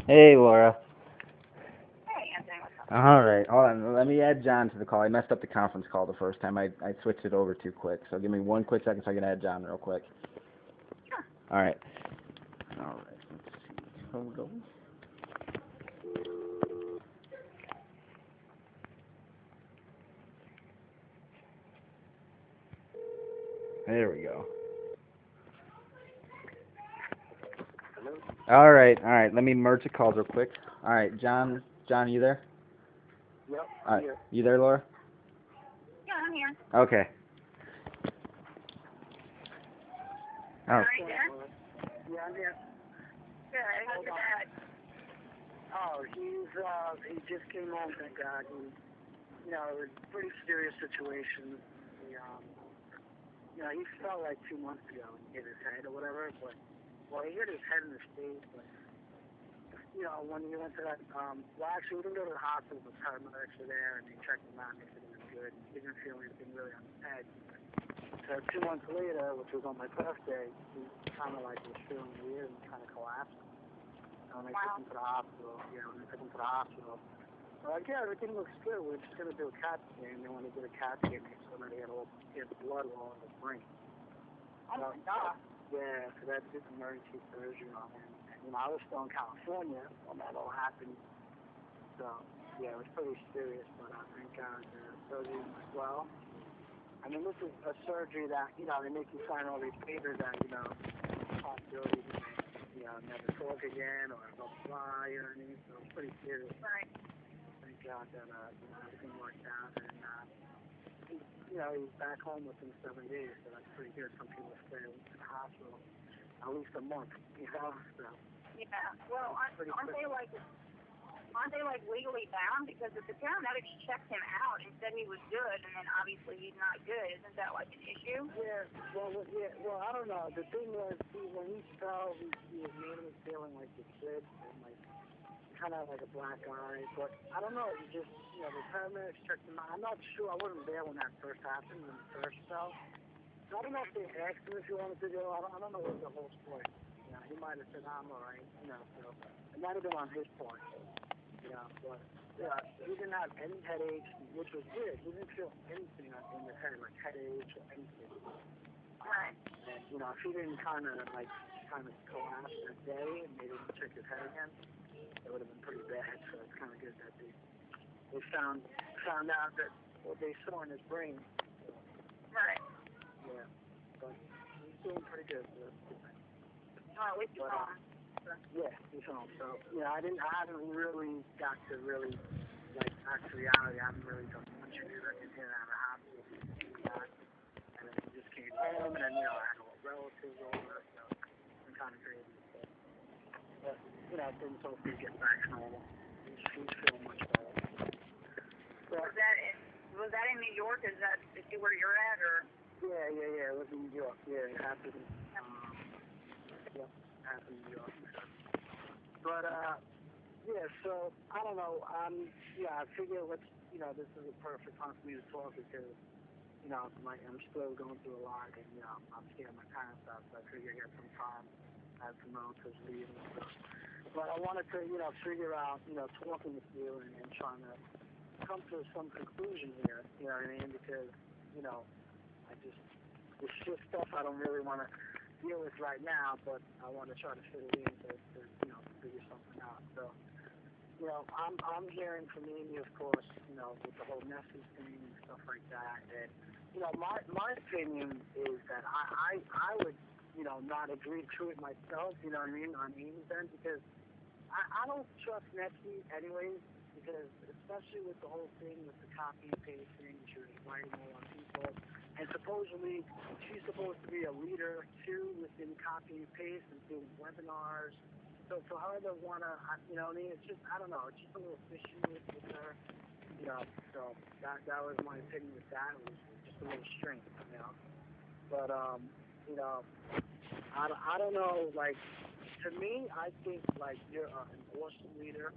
Hey, Laura. Hey, Anthony, what's up? All right, hold on. Let me add John to the call. I messed up the conference call the first time. I switched it over too quick. So give me 1 quick second so I can add John real quick. Sure. All right. All right. Let's see. Hold on. There we go. Hello? All right. All right. Let me merge the calls real quick. All right, John. John, you there? Yep, All I'm right. here. You there, Laura? Yeah, I'm here. Okay. All Oh. right, there. Yeah, I'm here. Good. How's your dad? Oh, he just came home, thank God. It was a pretty serious situation. He fell like 2 months ago and hit his head or whatever, well, he hit his head in the state, but, when he went to that, actually, we didn't go to the hospital, the paramedics were there, and they checked him out, and they said he was good. He didn't feel anything really on his head. So 2 months later, which was on my birthday, he kind of like was feeling weird and kind of collapsed. And they took him to the hospital. They're like, yeah, everything looks good. We're just going to do a CAT scan. They want to do a CAT scan. So that he had blood all in his brain. Oh, my God. Yeah, so that did emergency surgery on him. And, I was still in California when that all happened. So, yeah, it was pretty serious. But thank God the surgery went well. I mean, this is a surgery that, they make you sign all these papers that, possibility never talk again or blah, blah, blah, you know what I mean? So it's pretty serious. Right. Thank God that, everything worked out. And, he's back home within 7 days, so that's pretty good. Some people stay in the hospital at least a month, so. Yeah. Well, aren't they like legally bound? Because if the paramedics checked him out and said he was good, and then obviously he's not good, isn't that like an issue? Yeah, well, I don't know. The thing was, when he fell, he was mainly feeling like the kid, and like, kind of like a black eye, but I don't know, he just, the paramedics checked him out. I'm not sure, I wasn't there when that first happened, when he first fell. So I don't know if they asked him if he wanted to go, I don't know what the whole story. He might have said, I'm alright, so it might have been on his part, but, he didn't have any headaches, which was weird. He didn't feel anything in his head, like headaches or anything. Right. And, if he didn't kind of collapse that day and they didn't check his head again, it would have been pretty bad. So it's kind of good that they found out that what they saw in his brain. So, Right. yeah, but he's doing pretty good. So that's good. Oh, at least you're home. Yeah, he's home. So I haven't really got to really actually reality. I haven't really done much in here out of the hospital. And then he just came home, and then I had all relatives over. So it's been kind of crazy. But things hopefully get back to normal. He's feeling much better. Was that in New York? Is it where you're at, or? Yeah. It was in New York. Yeah, it happened. Happened in New York. But yeah. So I don't know. I figure this is a perfect time for me to talk because I'm still going through a lot, and I'm scaring my parents out. So I figure I get some time. I have some relatives leaving and stuff. But I wanted to figure out talking with you and trying to come to some conclusion here. You know what I mean? Because it's just stuff I don't really want to deal with right now, but I want to try to fit it in to figure something out. So, I'm hearing from Amy, of course, with the whole message thing and stuff like that. And, my opinion is that I would, not agree to it myself, you know what I mean, on Amy's end, because I don't trust Nessie anyways, because especially with the whole thing with the copy and pasting, she was writing all on people, and supposedly she's supposed to be a leader too within copy and paste and doing webinars. So for her to wanna, you know what I mean? It's just, I don't know, it's just a little fishy with her, So that was my opinion with that. It was just a little strange, But I don't know, like. To me, I think you're an awesome leader,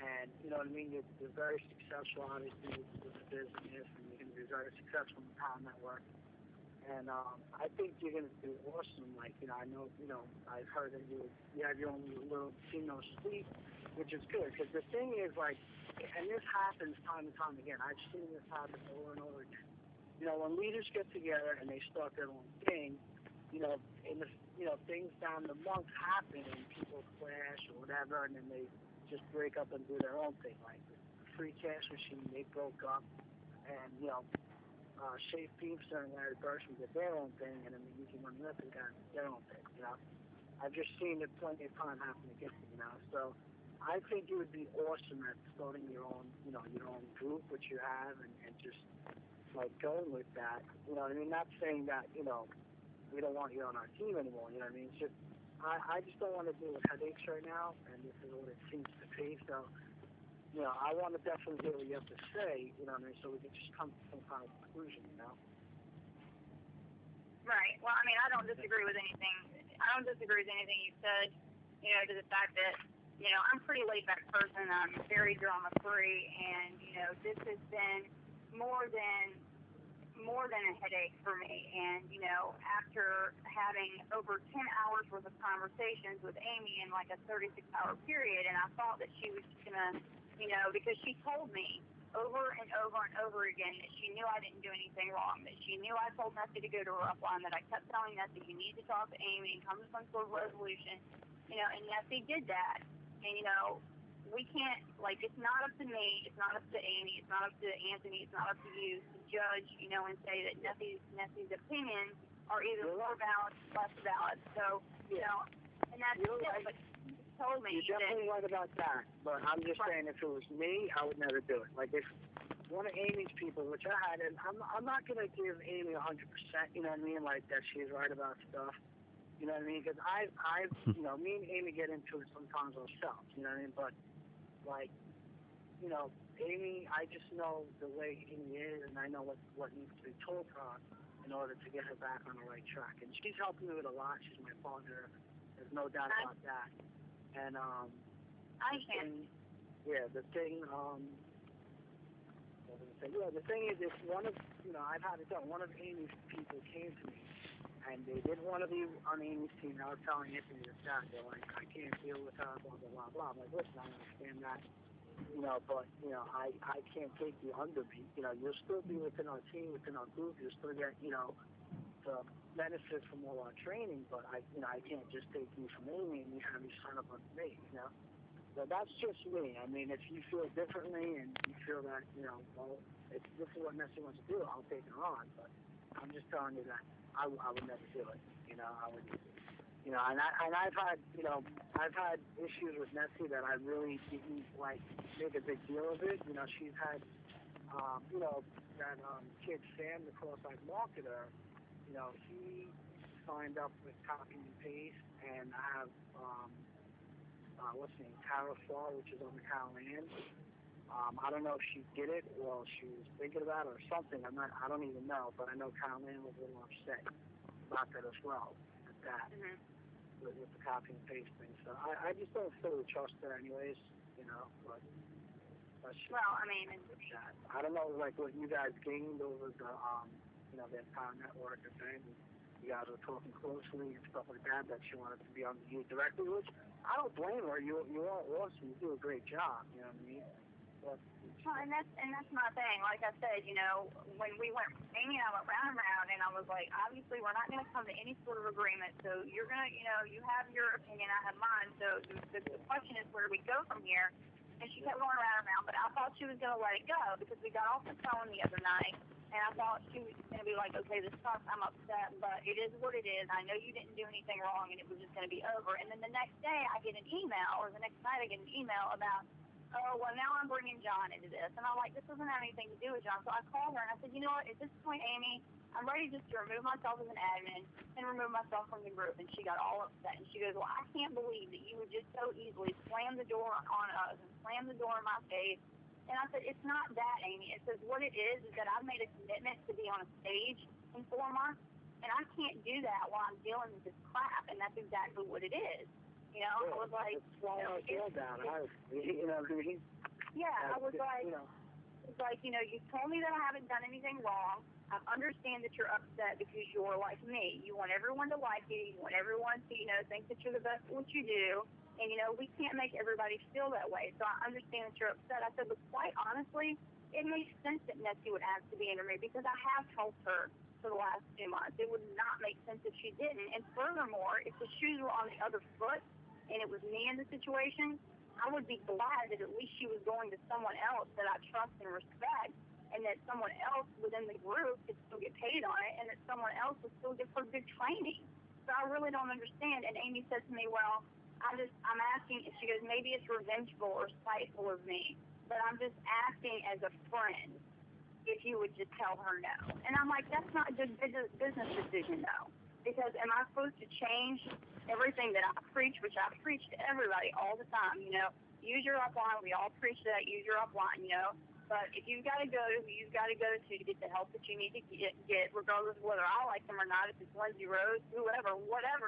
and you know what I mean. You're very successful, obviously, with the business, and you're going to be very successful in the Power Network. And I think you're gonna do awesome. Like, I know, I've heard that you have your own little no sleep, which is good. Because the thing is, like, and this happens time and time again. I've seen this happen over and over again. When leaders get together and they start their own thing, in the things down the month happen and people clash or whatever, and then they just break up and do their own thing. Like the free cash machine, they broke up, and Shay Peepson and Larry Bershman did their own thing, and then the Easy Money Lifting guys did their own thing. I've just seen it plenty of time happen again. So I think it would be awesome at starting your own, your own group, which you have, and just like going with that. Not saying that, we don't want you on our team anymore. It's just I just don't want to deal with headaches right now, and this is what it seems to be. So, I want to definitely hear what you have to say, so we can just come to some kind of conclusion, Right. Well, I don't disagree with anything. I don't disagree with anything you said, to the fact that, I'm a pretty laid-back person. I'm very drama-free, and, this has been more than a headache for me. And, after having over 10 hours worth of conversations with Amy in like a 36-hour period, and I thought that she was just going to, because she told me over and over and over again that she knew I didn't do anything wrong, that she knew I told Nessie to go to her upline, that I kept telling Nessie, you need to talk to Amy and come to some sort of resolution, and Nessie did that. And, we can't, like, it's not up to me, it's not up to Amy, it's not up to Anthony, it's not up to you to judge, and say that Nessie's opinions are either more valid or less valid. So, and that's it. Right. But she told me you're definitely right about that. But I'm just saying, if it was me, I would never do it. Like, if one of Amy's people, which I had, and I'm not going to give Amy 100%, like that she's right about stuff. Because I've me and Amy get into it sometimes ourselves, but, like, Amy, I just know the way Amy is, and I know what needs to be told to her in order to get her back on the right track. And she's helping me with a lot. She's my partner. There's no doubt about that. And, I can't. The thing is, if one of, I've had it done. One of Amy's people came to me, and they didn't want to be on Amy's team. I was telling Anthony that. They're like, I can't deal with her, blah, blah, blah, blah. I'm like, listen, I understand that, but, I can't take you under me. You'll still be within our team, within our group. You'll still get, the benefit from all our training, but I can't just take you from Amy and you have you sign up under me, So that's just me. If you feel differently and you feel that, well, this is what Nessie wants to do, I'll take her on. But I'm just telling you that I would never do it. I would, and I've had, I've had issues with Nessie that I really didn't like make a big deal of it. She's had, that kid Sam, the cross-eyed marketer. He signed up with Copy and Paste, and I have, what's her name, Tara Fall, which is on the KMN. I don't know if she did it or she was thinking about it or something. I don't even know, but I know KMN was a little upset about that as well, with that, with the Copy and Paste thing. So I just don't fully trust her anyways, but that's just, well, I don't know, like, what you guys gained over the, the Empower Network and thing. You guys were talking closely and stuff like that she wanted to be on the you directly, which I don't blame her. You are awesome. You do a great job, you know what I mean? But, well, and that's my thing. Like I said, when we went, Amy and I went round and round, and I was like, obviously we're not going to come to any sort of agreement. So you're going to, you have your opinion, I have mine. So the question is, where do we go from here? And she kept going around and around, but I thought she was going to let it go because we got off the phone the other night. And I thought she was going to be like, okay, this sucks, I'm upset, but it is what it is. I know you didn't do anything wrong, and it was just going to be over. And then the next day I get an email, or the next night I get an email about, oh, well, now I'm bringing John into this. And I'm like, this doesn't have anything to do with John. So I called her, and I said, you know what, at this point, Amy, I'm ready just to remove myself as an admin and remove myself from the group. And she got all upset. And she goes, well, I can't believe that you would just so easily slam the door on us and slam the door in my face. And I said, it's not that, Amy. It says what it is that I've made a commitment to be on a stage in 4 months, and I can't do that while I'm dealing with this crap, and that's exactly what it is. I was like, that's why I feel that. You know what I mean? Yeah, I was like, it's like, you told me that I haven't done anything wrong. I understand that you're upset because you're like me. You want everyone to like you. You want everyone to, think that you're the best at what you do. And, we can't make everybody feel that way. So I understand that you're upset. I said, but quite honestly, it makes sense that Nessie would ask to be interviewed because I have helped her for the last 2 months. It would not make sense if she didn't. And furthermore, if the shoes were on the other foot and it was me in the situation, I would be glad that at least she was going to someone else that I trust and respect, and that someone else within the group could still get paid on it, and that someone else would still give her good training. So I really don't understand. And Amy said to me, well, I'm asking, she goes, maybe it's revengeful or spiteful of me, but I'm just asking as a friend if you would just tell her no. And I'm like, that's not a good business decision, though. Because am I supposed to change everything that I preach, which I preach to everybody all the time, use your upline. We all preach that, use your upline, But if you've got to go to who you've got to go to get the help that you need to get, regardless of whether I like them or not, if it's Lindsay Rose, whatever,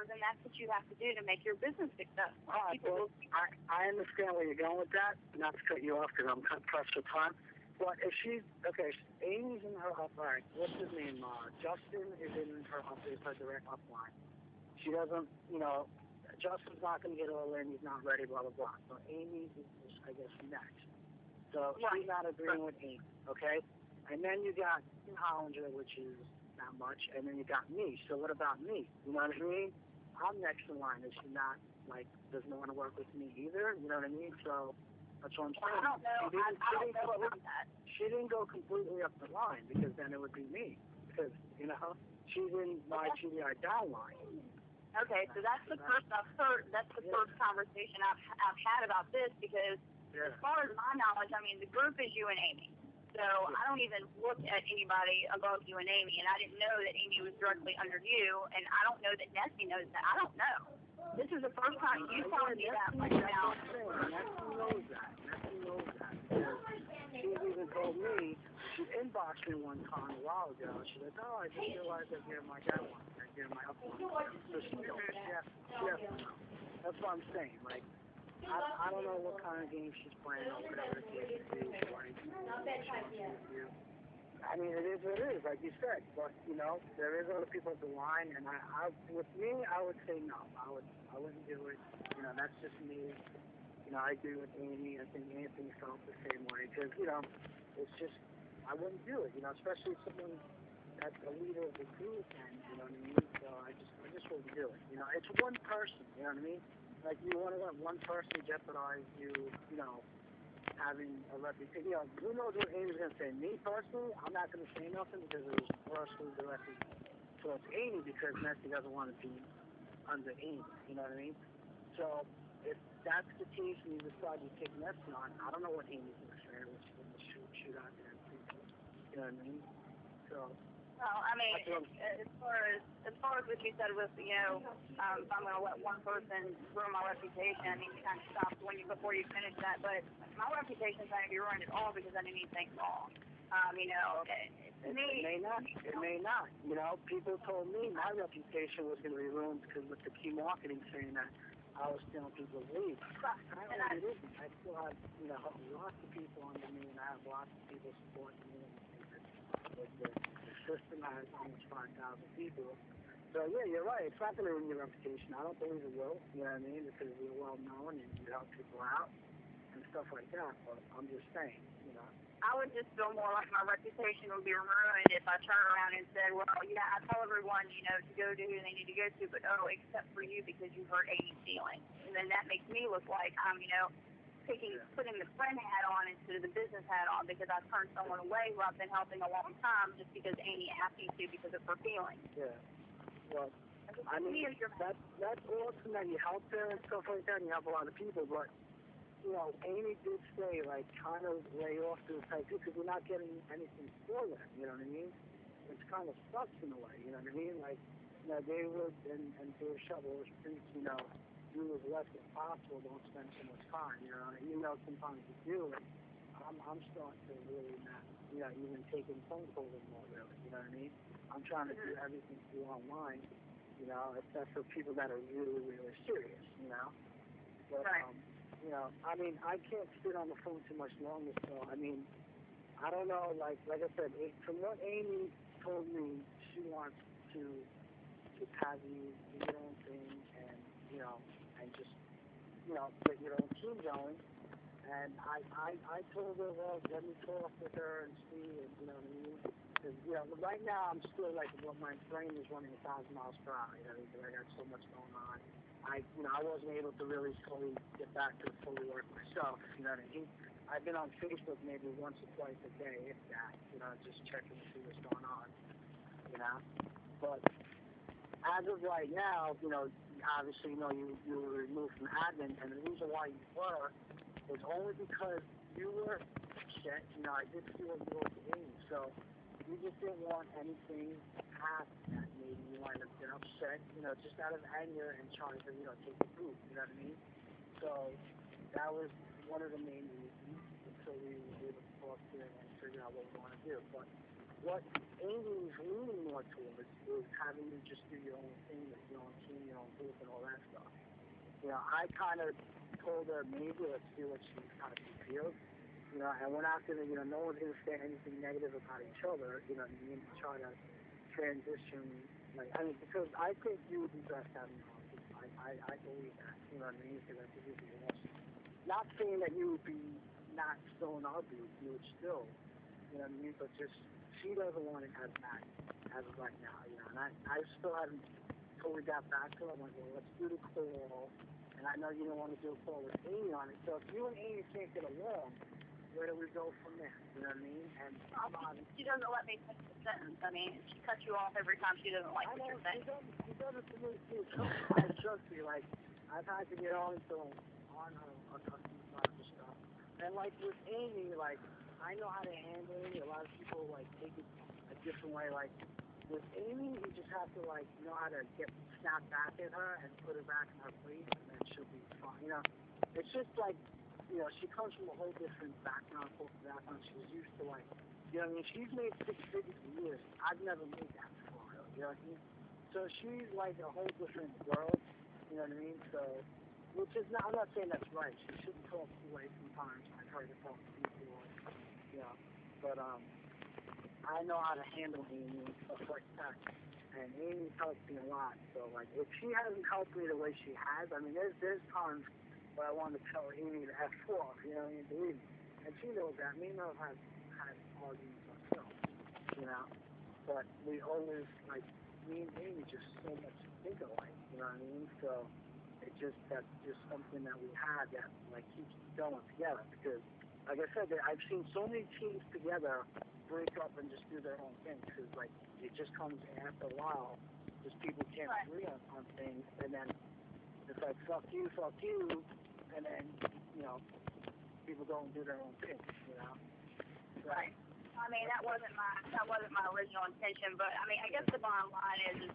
then that's what you have to do to make your business successful. All right, well, I understand where you're going with that. Not to cut you off because I'm pressed for time. But if Amy's in her upline. What's his name? Justin is in her is her direct upline. She doesn't, Justin's not going to get all in. He's not ready, blah, blah, blah. So Amy is, I guess, next. So she's not agreeing with Amy, okay? And then you got Hollinger, which is not much, and then you got me. So what about me? You know what I mean? I'm next in line. Is she not, doesn't want to work with me either? You know what I mean? So that's what I'm saying. I don't know. I don't know about that. She didn't go completely up the line because then it would be me. Because, she's in my GDI down line. Okay, so that's the first first conversation I've had about this because as far as my knowledge, I mean, the group is you and Amy. So I don't even look at anybody above you and Amy, and I didn't know that Amy was directly under you, and I don't know that Nessie knows that. I don't know. This is the first time you told me that right now. Nessie knows that. Because she's even told me, she inboxed me one time a while ago, and she said, oh, I just realized that you're my down one, that you're my up one. So she knows. Yes. That's what I'm saying. I don't know what kind of game she's playing or whatever the case may be. I mean, it is what it is, like you said. But there is other people at the line, and with me, I would say no. I wouldn't do it. That's just me. I agree with Amy. I think Anthony felt the same way because it's just I wouldn't do it. Especially someone that's a leader of the group, and you know what I mean. So I just wouldn't do it. It's one person. You know what I mean. Like, you want to let one person jeopardize you, having a reputation. Who knows what Amy's going to say? Me, personally, I'm not going to say nothing because it was personally directed towards Amy because Nessie doesn't want to be under Amy. You know what I mean? So, if that's the case and you decide to take Nessie on, I don't know what Amy's going to say. She's going to shoot out there and see. You know what I mean? So... Well, I mean, as far as what you said with, if I'm going to let one person ruin my reputation, I mean, you kind of stopped before you finished that. But my reputation's not going to be ruined at all because I didn't do anything wrong. It may not. People told me my reputation was going to be ruined because with the key marketing saying that I was stealing people's leads. Apparently it isn't. I still have, lots of people under me, and I have lots of people supporting me. The system has almost 5,000 people. So, yeah, you're right. It's not going to ruin your reputation. I don't believe it will, you know what I mean, because you're well-known and you help people out and stuff like that. But I'm just saying, I would just feel more like my reputation would be ruined if I turn around and said, well, I tell everyone, to go to who they need to go to, but except for you because you hurt Amy's feelings. And then that makes me look like I'm, putting the friend hat on instead of the business hat on because I turned someone away who I've been helping a long time just because Amy asked me to because of her feelings. Yeah. Well, I mean, that's awesome that you help her and stuff like that, and you help a lot of people, but, Amy did say, kind of lay off to the side, too, because we're not getting anything for them, you know what I mean? It's kind of sucks in a way, you know what I mean? David and Dave Shovel was preaching, do as less as possible, don't spend so much time, even though sometimes you do, I'm starting to really not, even taking phone calls anymore, really, you know what I mean? I'm trying to do everything through online, except for people that are really, really serious, But, right. I mean, I can't sit on the phone too much longer, so, I mean, I don't know, like I said, from what Amy told me she wants to have you do your own thing and, and just, get your own team going. And I told her, well, let me talk with her and see, and you know what I mean? Because, right now I'm still like, my brain is running 1,000 miles per hour, because I got so much going on. I wasn't able to really fully get back to fully work myself, you know what I mean? I've been on Facebook maybe once or twice a day, if that, just checking to see what's going on, But as of right now, obviously, you were removed from admin, and the reason why you were is only because you were upset. I did feel you were Amy, so you just didn't want anything past that. Maybe you might have been upset, just out of anger and trying to, take the boot, you know what I mean? So that was one of the main reasons until we were able to talk to it and figure out what we want to do. But what Amy is leaning more towards is having you just do your own thing, your own team, your own group, and all that stuff. I kind of told her maybe let's see what she kind of feels. And we're not going to, no one's going to say anything negative about each other, you know what I mean, to try to transition, because I think you would be best having your own team. I believe that, you know what I mean, because I think you'd be awesome. Not saying that you would be not still in our group, you would still, you know what I mean, but just, she doesn't want it as bad as of right now, and I still haven't totally got back to her. I'm like, well, let's do the call, and I know you don't want to do a call with Amy on it, so if you and Amy can't get along, where do we go from there? You know what I mean? And she doesn't let me finish the sentence. I mean, she cuts you off every time she doesn't like what you're saying. She does it to me too. I trust me. Like, I've had to get on her customer side of stuff. And like with Amy, like, I know how to handle it. A lot of people like take it a different way. Like with Amy, you just have to like know how to snap back at her and put her back in her place, and then she'll be fine. It's just like. She comes from a whole different background, cultural background. She's used to like, what I mean? She's made 6 figures in years. I've never made that before, you know what I mean? So she's like a whole different world, you know what I mean? So, which is not, I'm not saying that's right. She should talk to way sometimes. I've heard her talk to people, but I know how to handle Amy and stuff like that. And Amy's helped me a lot. So like, if she hasn't helped me the way she has, I mean, there's times but I wanted to tell Amy to F off, you know what I mean, believe me. And she knows that. Me and her have had arguments ourselves, But we always, like, me and Amy just so much think alike, you know what I mean? So that's just something that we have that, like, keeps going together. Because, like I said, I've seen so many teams together break up and just do their own thing. Because, like, it just comes after a while, just people can't agree on things, and then it's like, fuck you, and then, people go and do their own thing, So, right. I mean, that wasn't my original intention, but I mean, I guess the bottom line is,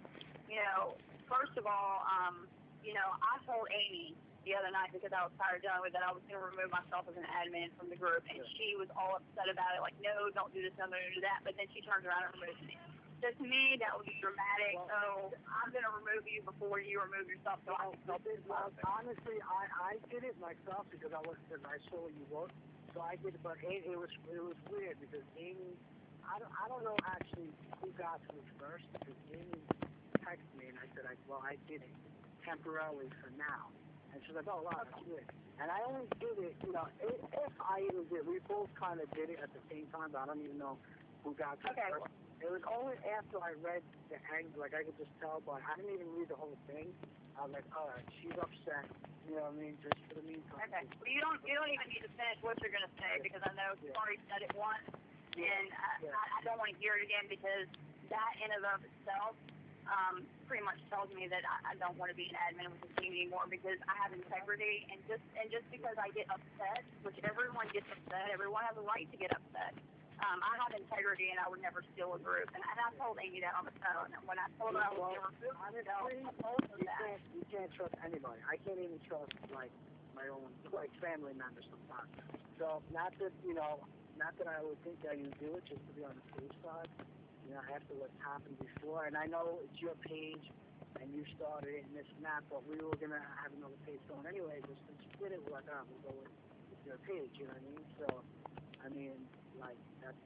first of all, I told Amy the other night because I was tired of dealing with it, I was going to remove myself as an admin from the group, and she was all upset about it, like, no, don't do this, don't do that, but then she turns around and removes me. So to me, that would be dramatic. So I'm going to remove you before you remove yourself. So honestly, I did it myself because I saw you work. So I did it, but it was weird because Amy, I don't know actually who got to it first because Amy texted me and I said, I did it temporarily for now. And she's like, oh wow, that's weird. And I only did it, if I even did, we both kind of did it at the same time, but I don't even know who got to it first. It was only after I read the end, like I could just tell, but I didn't even read the whole thing. I was like, all right, she's upset. You know what I mean? Just for the meantime. Okay. Well, you don't even need to finish what you're going to say because I know you've already said it once, and I don't want to hear it again because that in and of itself pretty much tells me that I don't want to be an admin with the team anymore because I have integrity, and just because I get upset, which everyone gets upset, everyone has a right to get upset. I have integrity, and I would never steal a group. And I told Amy that on the phone. And when I told her I was going to remove myself, I told her that. You can't trust anybody. I can't even trust, like, my own, like, family members sometimes. So, not that I would think that you do it just to be on the safe side, after what's happened before. And I know it's your page, and you started it and this and that, but we were going to have another page going anyway. But since you did it, we're like, we'll go with your page, you know what I mean? So, I mean, like, that's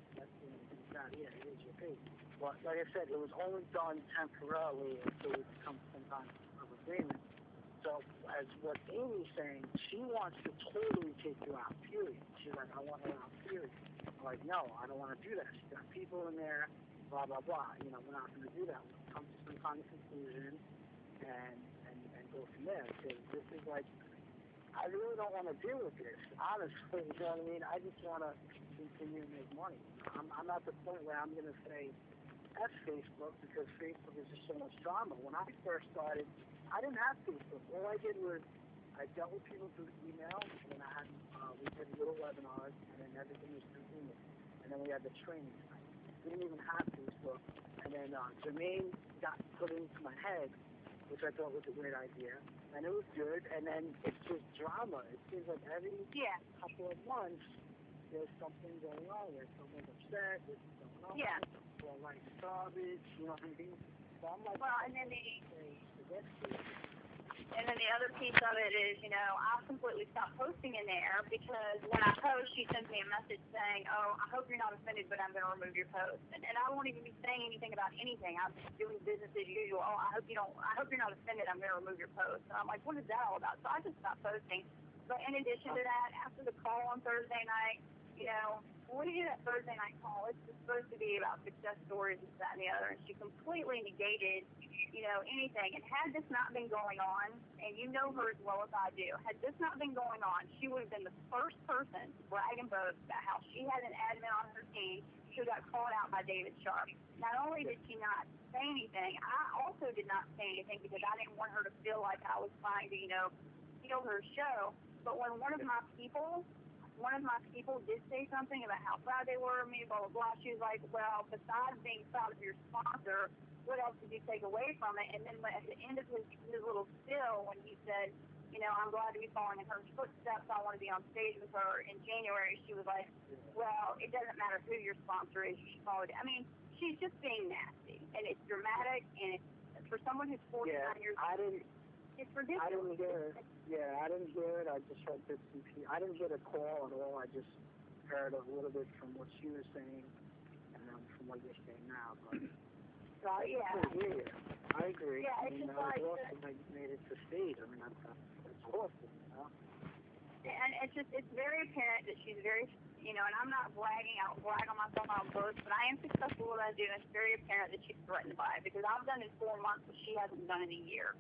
yeah, it is your page. But like I said, it was only done temporarily until we come to some kind of agreement. So as what Amy's saying, she wants to totally take you out, period. She's like, I want her out, period. I'm like, no, I don't want to do that. She's got people in there, blah, blah, blah. You know, we're not going to do that. We'll come to some kind of conclusion and go from there. Because this is like, I really don't want to deal with this, honestly. You know what I mean? I just want to continue to make money. I'm at the point where I'm going to say, F Facebook, because Facebook is just so much drama. When I first started, I didn't have Facebook. All I did was I dealt with people through email, and then we did little webinars, and then everything was through email. And then we had the training site. We didn't even have Facebook. And then Jermaine got put into my head, which I thought was a great idea. And it was good. And then it's just drama. It seems like every couple of months, there's something going on. There's someone upset. There's something going on. Yeah. Or like garbage, you know what I mean? So I'm like, well, and then the other piece of it is, you know, I've completely stopped posting in there because when I post, she sends me a message saying, oh, I hope you're not offended, but I'm going to remove your post. And I won't even be saying anything about anything. I'm just doing business as usual. Oh, I hope you're not offended, I'm going to remove your post. And I'm like, what is that all about? So I just stopped posting. But in addition to that, after the call on Thursday night, you know, when we do that Thursday night call, it's supposed to be about success stories and that and the other, and she completely negated, you know, anything. And had this not been going on, and you know her as well as I do, had this not been going on, she would have been the first person to brag and boast about how she had an admin on her team who got called out by David Sharp. Not only did she not say anything, I also did not say anything because I didn't want her to feel like I was trying to, you know, steal her show. But when one of my people did say something about how proud they were of me, blah, blah, blah, she was like, well, besides being proud of your sponsor, what else did you take away from it? And then at the end of his little spiel, when he said, you know, I'm glad to be following in her footsteps, I want to be on stage with her in January, she was like, well, it doesn't matter who your sponsor is, you should follow it. I mean, she's just being nasty, and it's dramatic, and it's, for someone who's 49 years old, it's ridiculous. I didn't hear it. Yeah, I didn't hear it. I just heard bits and pieces. I didn't hear the call at all. I just heard a little bit from what she was saying and from what you're saying now. But yeah. I agree. Yeah, I it's mean, just like awesome that you made it to stage. I mean, that's awesome. You know? And it's very apparent that she's very, you know, and I'm not bragging. I don't brag on myself on both, but I am successful at what I do, and it's very apparent that she's threatened by it because I've done it in 4 months, but she hasn't done it in a year.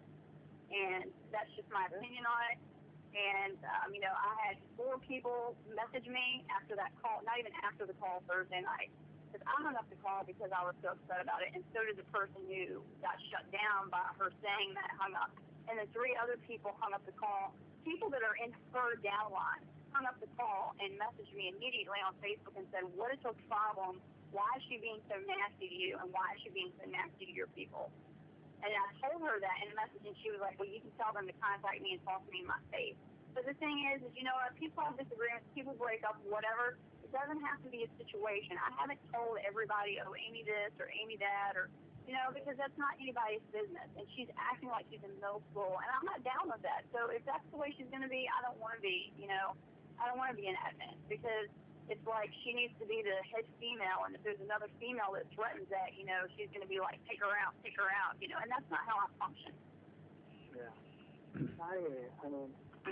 And that's just my opinion on it. And, you know, I had 4 people message me after that call, not even after the call Thursday night, because I hung up the call because I was so upset about it, and so did the person who got shut down by her saying that hung up. And then 3 other people hung up the call. People that are in her downline hung up the call and messaged me immediately on Facebook and said, what is her problem? Why is she being so nasty to you, and why is she being so nasty to your people? And I told her that in a message, and she was like, well, you can tell them to contact me and talk to me in my face. But the thing is, you know what, people have disagreements, people break up, whatever. It doesn't have to be a situation. I haven't told everybody, oh, Amy this or Amy that, or, you know, because that's not anybody's business. And she's acting like she's in middle school, and I'm not down with that. So if that's the way she's going to be, I don't want to be, you know. I don't want to be an admin because it's like she needs to be the head female, and if there's another female that threatens that, you know, she's going to be like, take her out, you know, and that's not how I function. Yeah. I mean,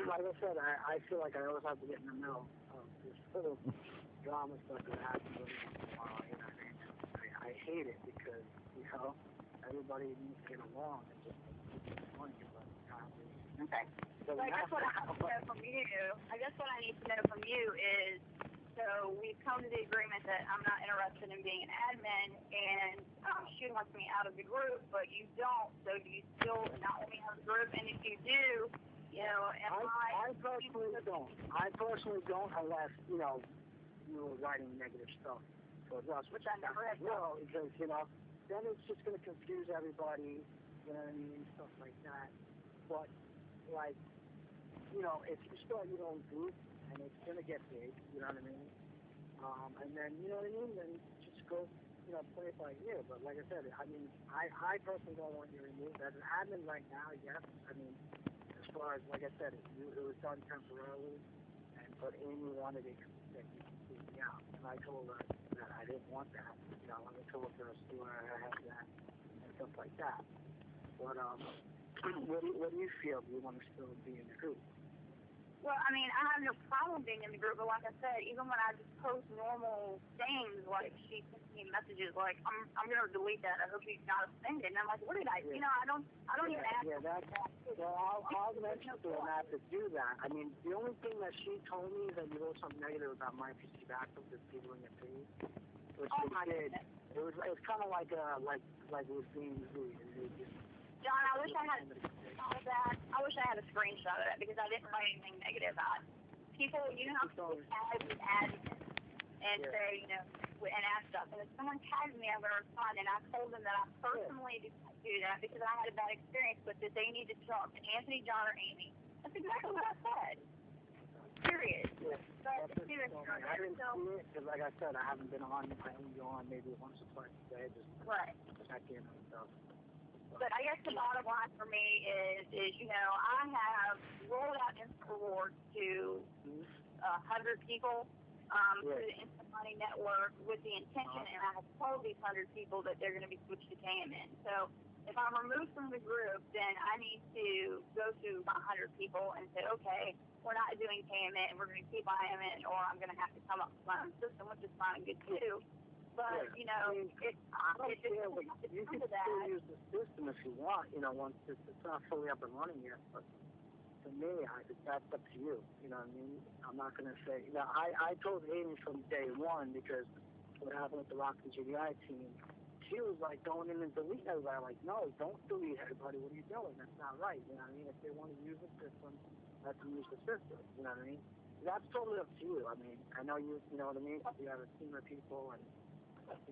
like I said, I feel like I always have to get in the middle of this little drama stuff that happens every once in a while, you know what I mean? I hate it because, you know, everybody needs to get along and just want to get along. Okay. So I guess what I need to know from you, is, so we've come to the agreement that I'm not interested in being an admin, and she wants me out of the group, but you don't. So do you still not want me out of the group? And if you do, you know, I personally don't. I personally don't unless, you know, you were writing negative stuff towards us, which I never had. No, because, you know, then it's just going to confuse everybody, you know what I mean, stuff like that. But, like, you know, if you start your own group and it's going to get big, you know what I mean? And then, you know what I mean? Then just go, you know, play it by ear. But like I said, I mean, I personally don't want you removed. As an admin right now, yes. I mean, as far as, like I said, it was done temporarily, but Amy wanted it that you can see me out. And I told her that I didn't want that. You know, I told her to where I had that and stuff like that. But what do you feel? Do you want to still be in the group? Well, I mean, I have no problem being in the group, but like I said, even when I just post normal things, like she sends me messages like, I'm gonna delete that. I hope you got offended. And I'm like, what did I? You know, I don't even ask. Yeah, that's well. I'll mention to her not to do that. I mean, the only thing that she told me that you wrote something negative about my PC backup is people in the page, which they did. It was kind of like it was being rude. John, I wish I had all that. I wish I had a screenshot of that because I didn't write anything negative about it. People, you know how people tag with admin and say, you know, and ask stuff. And if someone tags me, I'm going to respond. And I told them that I personally did not do that because I had a bad experience with it. They need to talk to Anthony, John, or Amy. That's exactly what I said. Period. Yeah. I didn't see it because, like I said, I haven't been on. I only go on maybe once or twice a day, just check in and stuff. But I guess the bottom line for me is you know, I have rolled out instant rewards to 100 people through the Instant Money Network with the intention, and I have told these 100 people that they're going to be switched to KMN. So if I'm removed from the group, then I need to go to my 100 people and say, okay, we're not doing KMN, we're going to keep IMN, or I'm going to have to come up with my own system, which is fine and good too. But, you know, I don't care. You can still use the system if you want, you know, once it's not fully up and running yet. But to me, that's up to you. You know what I mean? I'm not going to say. You know, I told Amy from day one because what happened with the Rocky GDI team, she was like going in and deleting everybody. I'm like, no, don't delete everybody. What are you doing? That's not right. You know what I mean? If they want to use the system, let them use the system. You know what I mean? That's totally up to you. I mean, I know you know what I mean? You have a team of people and.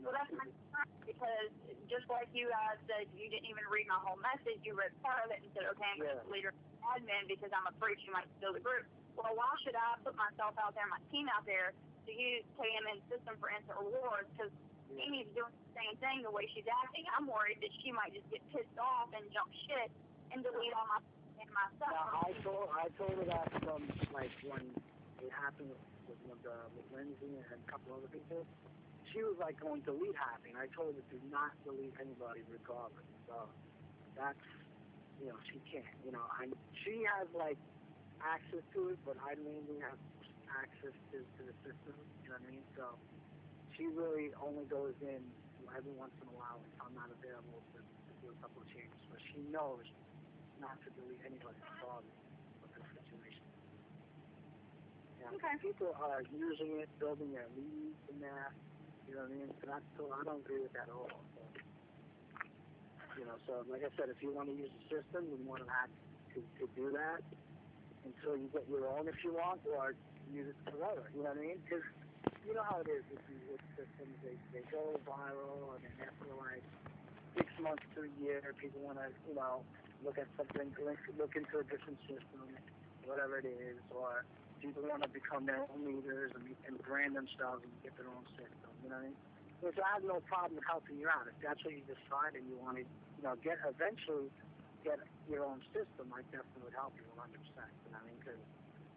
Well, that's my concern because just like you guys said, you didn't even read my whole message. You read part of it and said, okay, I'm going to delete her admin because I'm afraid she might steal the group. Well, why should I put myself out there, my team out there, to use KMN system for instant rewards? Because Amy's doing the same thing the way she's acting. I'm worried that she might just get pissed off and jump shit and delete all my stuff. Now, I told her that from, like, when it happened with Lindsay and a couple other people. She was like going to delete happy, and I told her to not delete anybody regardless. So that's, you know, she can't. You know, she has like access to it, but I mainly have access to the system. You know what I mean? So she really only goes in every once in a while if I'm not available to do a couple of changes. But she knows not to delete anybody regardless of the situation. Yeah, people are using it, building their leads in that. You know what I mean? So I don't agree with that at all. So, you know, so like I said, if you want to use the system, you're more than happy to do that until you get your own if you want, or use it forever. You know what I mean? Because you know how it is with systems. They go viral, and then after like 6 months to a year, people want to, you know, look at something, look into a different system, whatever it is, or people want to become their own leaders and brand themselves and get their own system, you know what I mean? Which I have no problem helping you out. If that's what you decide and you want to, you know, eventually get your own system, I definitely would help you 100%, you know what I mean? Because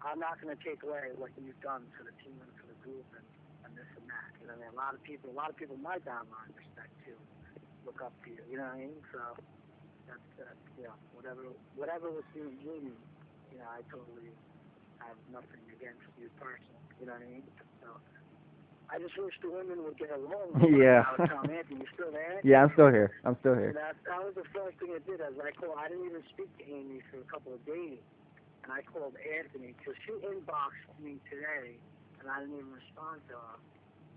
I'm not going to take away what you've done for the team and for the group and this and that, you know what I mean? A lot of people my downline respect too, look up to you, you know what I mean? So that's, you know, whatever was doing me, you know, I totally have nothing against you personally, you know what I mean? So I just wish the women would get along. Yeah. Tom Anthony, you still there? Yeah, I'm still here. And that was the first thing I did. I didn't even speak to Amy for a couple of days, and I called Anthony because she inboxed me today, and I didn't even respond to her.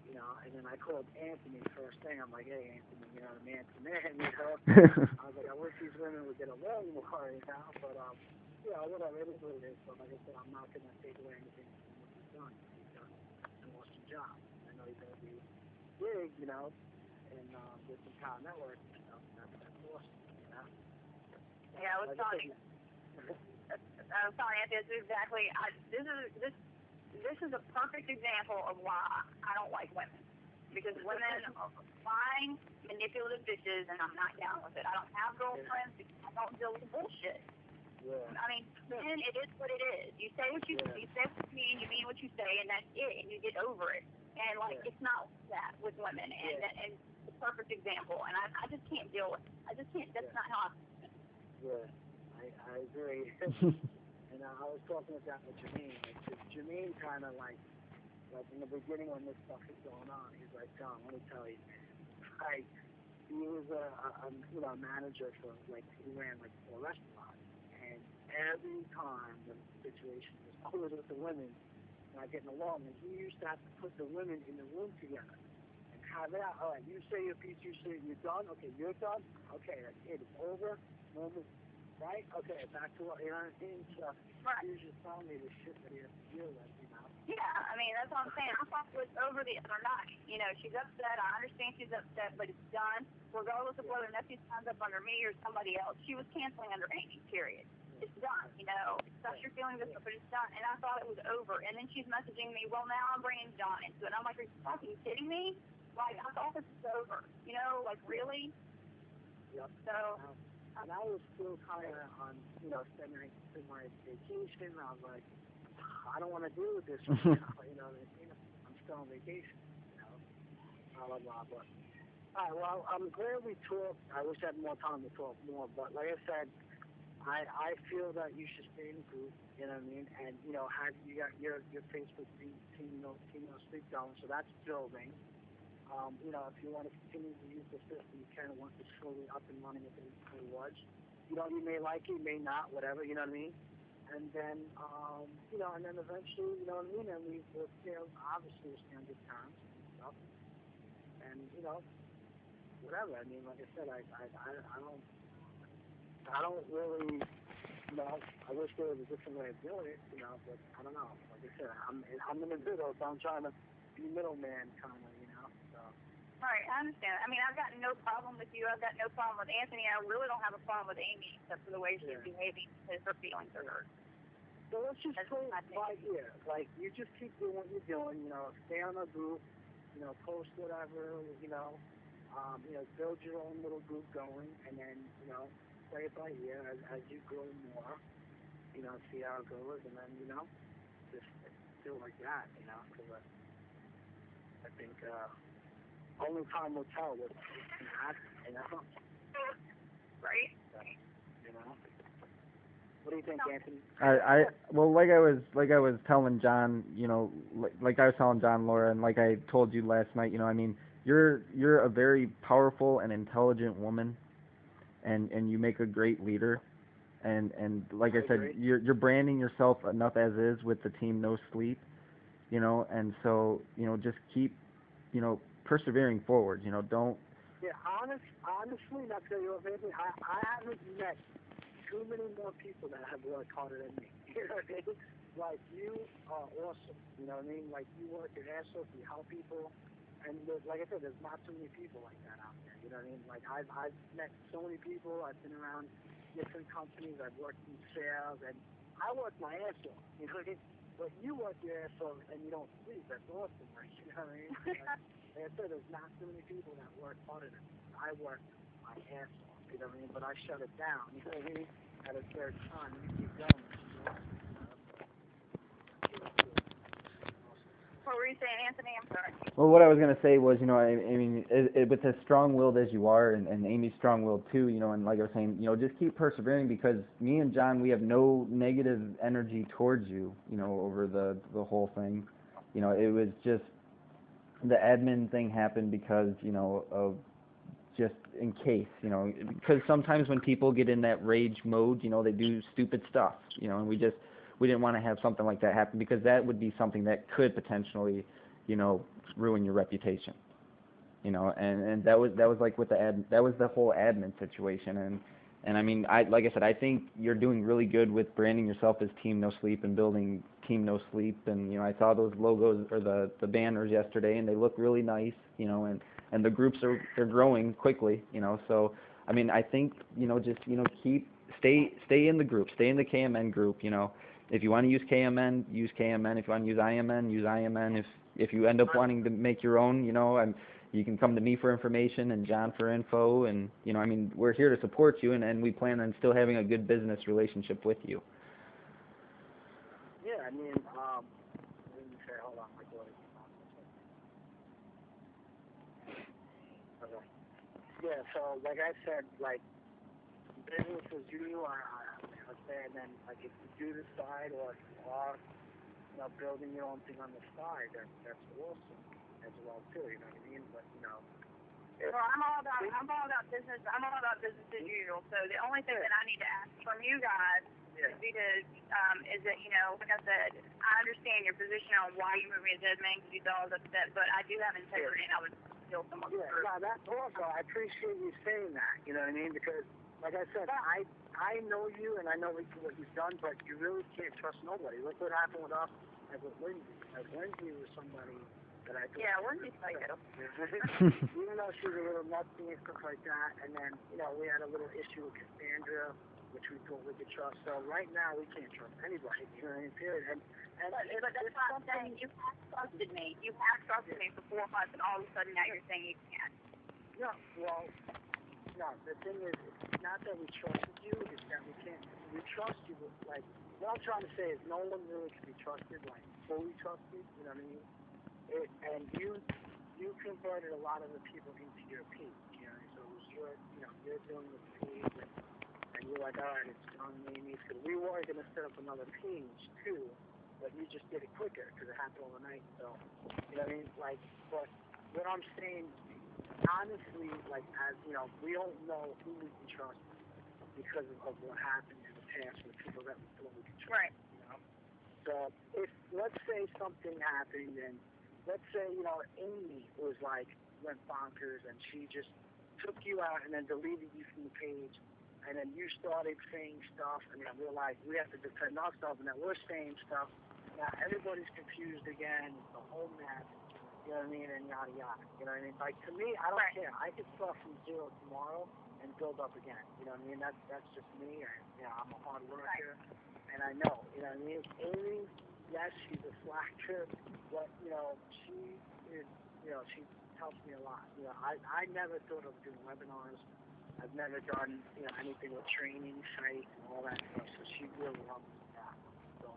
You know, and then I called Anthony first thing. I'm like, hey, Anthony, you know, the man's the man, you know. I was like, I wish these women would get along more, you know, but, you know, whatever, it is what it is. But like I said, I'm not going to take away anything from what he's done. He's done an awesome job. I know he's going to be big, you know, and with the Power Network and stuff. That's awesome, you know. Yeah, I was telling you. I was telling you, this is exactly, this is a perfect example of why I don't like women. Because women are lying, manipulative bitches, and I'm not down with it. I don't have girlfriends because I don't deal with bullshit. Yeah. I mean, then it is what it is. You say what you say what you mean what you say, and that's it, and you get over it. And like it's not like that with women, and it's a perfect example. And I just can't deal with it. I just can't. That's not how. Yeah, I agree. And I was talking with that with Jermaine. Like, Jermaine kind of like in the beginning when this stuff was going on, he's like, John, let me tell you, like he was a manager for like he ran like 4 restaurants, and every time the situation was always with the women not getting along, and he used to have to put the women in the room together and have it out. All right, you say your piece, you say you're done. Okay, you're done. Okay, that's it. It's over. No more. Right? Okay, back to what, you know what I mean? So he was just telling me the shit that he has to deal with, you know? Yeah, I mean, that's what I'm saying. I thought it was over the other night. You know, she's upset. I understand she's upset, but it's done. Regardless of whether nephew signs up under me or somebody else, she was canceling under Amy, period. It's done, you know. It's not your feeling this, but it's done. And I thought it was over. And then she's messaging me, well, now I'm bringing John into it. And I'm like, are you fucking kidding me? Like, I thought this was over. You know, like, really? Yep. So... And I was still kind of on, you know, spending my vacation. I was like, I don't want to deal with this right now. You know, I'm still on vacation. You know, blah blah blah. But all right, well, I'm glad we talked. I wish I had more time to talk more. But like I said, I feel that you should stay in the group. You know what I mean? And you know, you got your Facebook team no sleep going, so that's building. You know, if you want to continue to use the system, you can once it's fully up and running with the was. You know, you may like it, you may not, whatever, you know what I mean? And then, you know, and then eventually, you know what I mean? And we'll, you know, obviously we'll stay on good terms and stuff. And, you know, whatever. I mean, like I said, I don't really, you know, I wish there was a different way of doing it, you know, but I don't know. Like I said, I'm in the middle, so I'm trying to be middleman kind of, you know, so. Right, I understand. I mean, I've got no problem with you. I've got no problem with Anthony. I really don't have a problem with Amy, except for the way she's behaving because her feelings are hurt. So let's just play it by ear. Like, you just keep doing what you're doing, you know, stay on a group, you know, post whatever, you know, build your own little group going, and then, you know, play it by ear as you grow more, you know, see how it goes, and then, you know, just do it like that, you know, because I think, only time will tell what can happen, you know? Right? You know? What do you think, Anthony? Well, like I was telling John, you know, like I was telling John, Laura, and like I told you last night, you know, I mean, you're a very powerful and intelligent woman, and you make a great leader, and like I said, you're branding yourself enough as is with the team No Sleep, you know, and so, you know, just keep, you know, persevering forward, you know, don't. Yeah, honestly, not to tell you what, maybe I haven't met too many more people that have worked harder than me. You know what I mean? Like, you are awesome. You know what I mean? Like, you work your ass off, you help people, and like I said, there's not too many people like that out there. You know what I mean? Like, I've met so many people. I've been around different companies. I've worked in sales, and I work my ass off. You know what I mean? But you work your ass off and you don't sleep. That's awesome, right? You know what I mean? Like I said, there's not too many people that work harder than me. I work my ass off, you know what I mean? But I shut it down, you know what I mean? At a certain time, you keep going. What were you saying, Anthony? I'm sorry. Well, what I was gonna say was, you know, I mean, with as strong-willed as you are, and Amy's strong-willed too, you know, and like I was saying, you know, just keep persevering because me and John, we have no negative energy towards you, you know, over the whole thing. You know, it was just the admin thing happened because, you know, of just in case, you know, because sometimes when people get in that rage mode, you know, they do stupid stuff, you know, and we didn't want to have something like that happen because that would be something that could potentially, you know, ruin your reputation, you know, and that was like with that was the whole admin situation, and I mean, like I said, I think you're doing really good with branding yourself as Team No Sleep and building Team No Sleep, and you know, I saw those logos or the banners yesterday, and they look really nice, you know, and the groups they're growing quickly, you know, so I mean, I think, you know, just, you know, stay in the group, stay in the KMN group, you know. If you want to use KMN, use KMN. If you want to use IMN, use IMN. If you end up wanting to make your own, you know, You can come to me for information and John for info, and you know, I mean, we're here to support you, and we plan on still having a good business relationship with you. Yeah, I mean, let me say, hold on, my daughter. Okay. Yeah, so like I said, like business as usual, I say, and then like if you do decide or if you are, you know, building your own thing on the side, that's awesome as well too. You know what I mean? But you know. Well, I'm all about business. I'm all about business as usual. So the only thing that I need to ask from you guys is that, you know, like I said, I understand your position on why you moved me to Desmond because you thought I was upset, but I do have integrity and I would steal someone's group. Yeah, no, that's awesome. I appreciate you saying that. You know what I mean? Because like I said, I know you and I know what you've done, but you really can't trust nobody. Look what happened with us and with Lindsay. Like Lindsay was somebody that I thought. Yeah, Lindsay's psycho. Even though she was a little nutsy and stuff like that, and then, you know, we had a little issue with Cassandra, which we thought we could trust. So right now, we can't trust anybody, you know what I mean, period. But that's what I'm saying. You have trusted me. You have trusted me for 4 months, and all of a sudden now you're saying you can't. No, well, no, the thing is, it's not that we trusted you, it's that we can't, we trust you, but, like, what I'm trying to say is no one really can be trusted, like, fully trusted, you know what I mean? And you converted a lot of the people into your page, you know, so it was your, you know, you're doing the page, and you're like, all right, it's on Amy's, because we were going to set up another page, too, but you just did it quicker, because it happened overnight, so, you know what I mean, like, but what I'm saying, honestly, like, as, you know, we don't know who we can trust because of what happened in the past with people that we thought we could trust, Right. you know, so if, let's say something happened, and let's say, you know, Amy was like, went bonkers and she just took you out and then deleted you from the page, and then you started saying stuff, and then we're like, we have to defend ourselves, and then we're saying stuff. Now everybody's confused again, it's a whole mess, you know what I mean, and yada yada, you know what I mean? Like, to me, I don't care. I could start from zero tomorrow and build up again, you know what I mean? That's just me, and, you know, I'm a hard worker, and I know, you know what I mean? Amy, yes, she's a slacker, but, you know, she is, you know, she helps me a lot. You know, I never thought of doing webinars. I've never done, you know, anything with training sites and all that stuff, so she really helped me with that. So,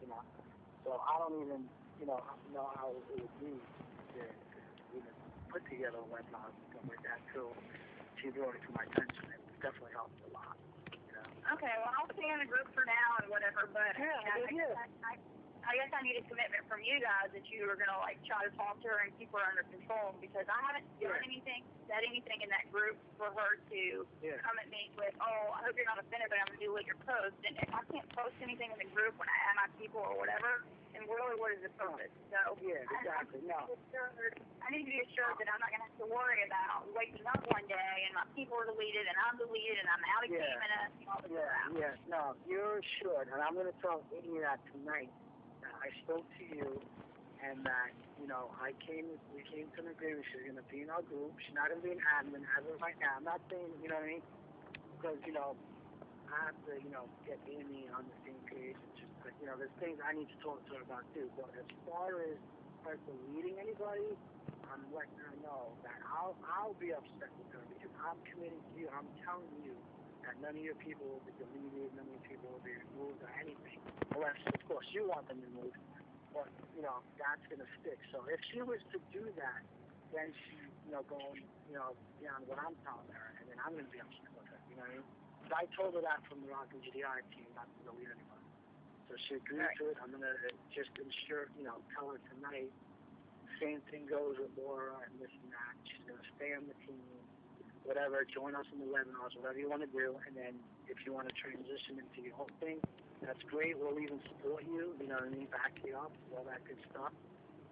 you know, so I don't even, you know how it would be to even put together a webinar and stuff like that, so she brought it to my attention. It definitely helped a lot, you know. Okay, well, I'll stay in the group for now and whatever, but I guess I need a commitment from you guys that you are going to, like, try to talk to her and keep her under control, because I haven't done anything, said anything in that group for her to come at me with, oh, I hope you're not offended, but I'm going to delete your post. And if I can't post anything in the group when I add my people or whatever, then really what is the purpose? So exactly. I need to be assured that I'm not going to have to worry about waking up one day and my people are deleted and I'm deleted and I'm out of KMN and all this crap. No, you're assured, and I'm going to tell Amy that tonight. I spoke to you, and that, you know, we came to an agreement. She's going to be in our group. She's not going to be an admin as of right now. I'm not saying, you know what I mean? Because, you know, I have to, you know, get Amy on the same page. And just, like, you know, there's things I need to talk to her about, too. But as far as her deleting anybody, I'm letting her know that I'll be upset with her, because I'm committing to you. I'm telling you that none of your people will be deleted, none of your people will be removed or anything. Unless, of course, you want them removed. But, you know, that's going to stick. So if she was to do that, then she's, you know, going, you know, beyond what I'm telling her, and then I'm going to be upset with her, you know what I mean? But I told her that from the Rock and GDI team, not to delete anybody. So she agreed to it. I'm going to just ensure, you know, tell her tonight, same thing goes with Laura and this and that. She's going to stay on the team. Whatever, join us in the webinars, whatever you want to do, and then if you want to transition into your own thing, that's great. We'll even support you, you know what I mean, back you up, all that good stuff.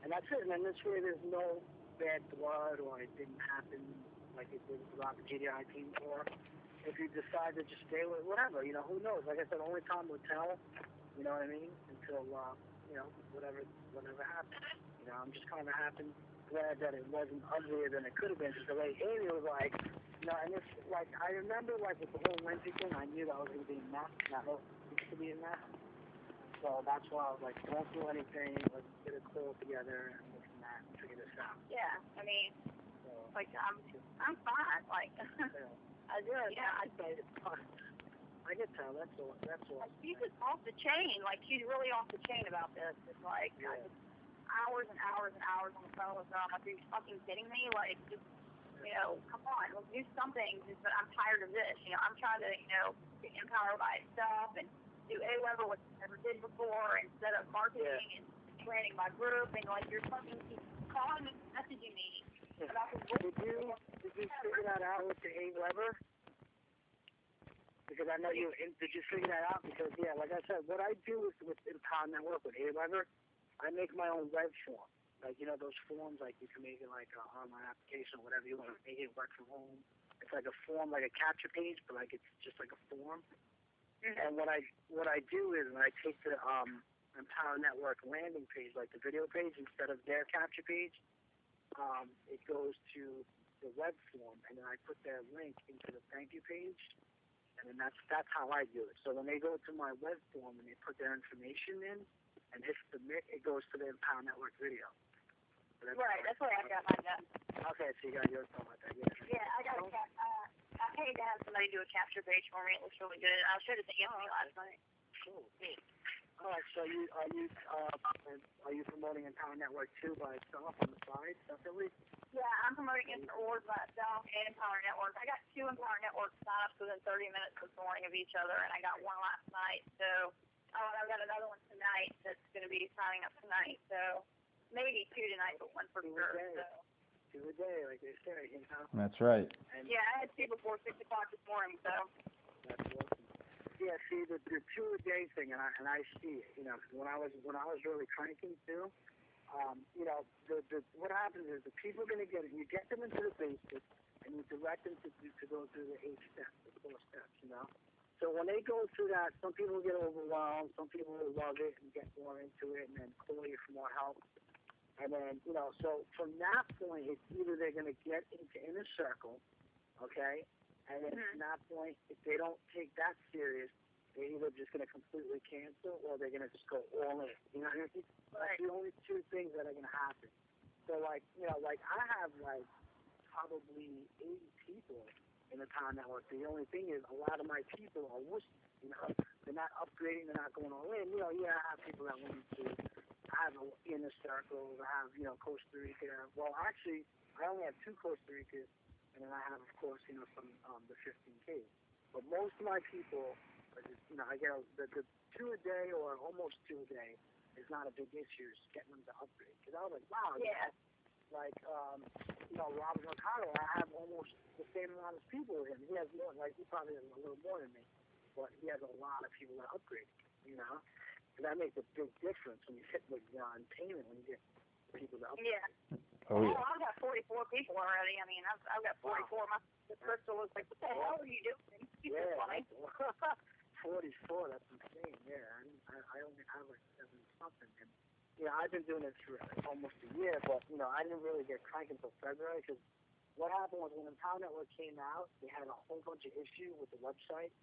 And that's it. And then this way there's no bad blood, or it didn't happen like it did with the GDI team, or if you decide to just stay with whatever, you know, who knows? Like I said, only time will tell, you know what I mean, until, you know, whatever happens. You know, I'm just kind of glad that it wasn't uglier than it could have been, because the way Amy was like, you know, and it's like, I remember, like, with the whole Lindsay thing, I knew that was going to be a mess, and I hope it to be a mess. So that's why I was like, don't do anything, let's get a call together and this and that and figure this out. Yeah, I mean, So, like, I'm fine. Like, I did. yeah. I can tell. That's all. She's just off the chain. Like, she's really off the chain about this. It's like, Yeah. I just, hours and hours and hours on the phone with her. I'm like, are you fucking kidding me? Like, just, you know, come on, let's do something. Just, but I'm tired of this. You know, I'm trying to, you know, get empowered by stuff and do A-level, which I never did before, instead of marketing and training my group. And, like, you're fucking calling me, messaging me about this Did you figure that out with the A-lever? Because I know did you figure that out? Because, yeah, like I said, what I do with Empower Network with A-lever, I make my own web form. Like, you know, those forms, like, you can make it like an online application or whatever you want to make it, work from home. It's like a form, like a capture page, but, like, it's just like a form. And what I do is when I take the Empower Network landing page, like the video page, instead of their capture page, it goes to the web form, and then I put their link into the thank you page. And then that's how I do it. So when they go to my web form and they put their information in and hit submit, it goes to the Empower Network video. So right, that's where I got mine done. Okay, so you got yours done like that. Yeah, I got I paid to have somebody do a capture page for me. It looks really good. I showed it to Anthony last night. Cool. All right, so are you promoting Empower Network too by itself on the side separately? Yeah, I'm promoting Awards by itself and Empower Network. I got 2 Empower Network sign-ups within 30 minutes this morning of each other, and I got one last night. So I've got another one tonight that's going to be signing up tonight. So maybe 2 tonight, but 1 for sure. Two a day, like they say, you know. That's right. And yeah, I had 2 before 6 o'clock this morning. So that's awesome. Yeah, see the 2 a day thing, and I see it. You know, 'cause when I was really cranking too. You know, what happens is the people are going to get it. You get them into the basics, and you direct them to go through the 8 steps, the 4 steps, you know. So when they go through that, some people get overwhelmed, some people will love it and get more into it, and then call you for more help. And then, you know, so from that point, it's either they're going to get into Inner Circle, okay, and then from that point, if they don't take that serious, they're either just going to completely cancel or they're going to just go all in. You know what I mean? That's the only 2 things that are going to happen. So, like, you know, like I have, like, probably 80 people in the Empower Network. The only thing is a lot of my people are wussies, you know. They're not upgrading. They're not going all in. You know, yeah, I have people that want to have an Inner Circle, I have, you know, Costa Rica. Well, actually, I only have 2 Costa Ricas, and then I have, of course, you know, some the 15K. But most of my people, you know, I get the 2 a day or almost 2 a day is not a big issue. It's getting them to upgrade. Because I was like, wow, yeah. Like, you know, Robert Mercado, I have almost the same amount of people with him. He has more, like, he probably has a little more than me, but he has a lot of people that upgrade, you know? And that makes a big difference when you hit with payment, when you get people to upgrade. Yeah. Oh, yeah. I've got 44 people already. I mean, I've got 44. Wow. The crystal was like, what the hell are you doing? Yeah, 44, that's insane. Yeah, I only have like 7 something. And, yeah, I've been doing it for almost a year, but, you know, I didn't really get cranking until February because what happened was when Empower Network came out, they had a whole bunch of issues with the website.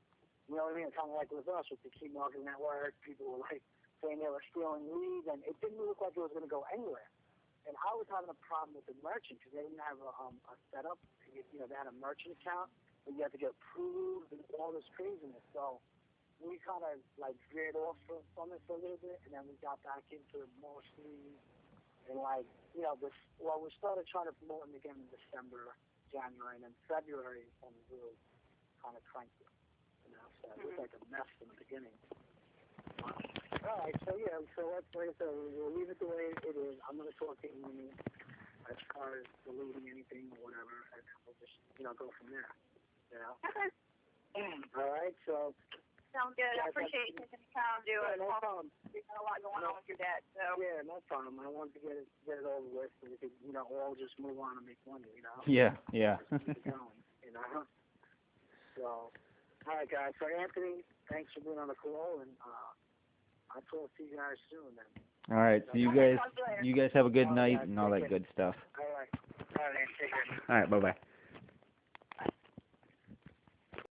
You know what I mean? Kind of like with us, with the Key Marketing Network, people were like saying they were stealing leads, and it didn't look like it was going to go anywhere. And I was having a problem with the merchant because they didn't have a setup. You know, they had a merchant account, but you had to get approved and all this craziness. So we kind of like veered off from it for a little bit, and then we got back into it mostly. And like, you know, we started trying to promote them again in December, January, and then February when we really kind of cranked it. You know, so it was like a mess in the beginning. All right, so yeah, so let's like I said, we'll leave it the way it is. I'm gonna talk to Amy as far as deleting anything or whatever, and we'll just, you know, go from there. You know. Okay. All right, so. Sounds good. I appreciate you taking the time to do it. No problem. There's a lot going on with your dad, so. Yeah, no problem. I wanted to get it over with so we could, you know, all just move on and make money, you know. Yeah. Just keep it going, you know. So, all right, guys. So, Anthony, thanks for being on the call, and I'll talk to you guys soon then. All right. So you guys have a good night and all that good stuff. All right. Take care. All right. Bye-bye.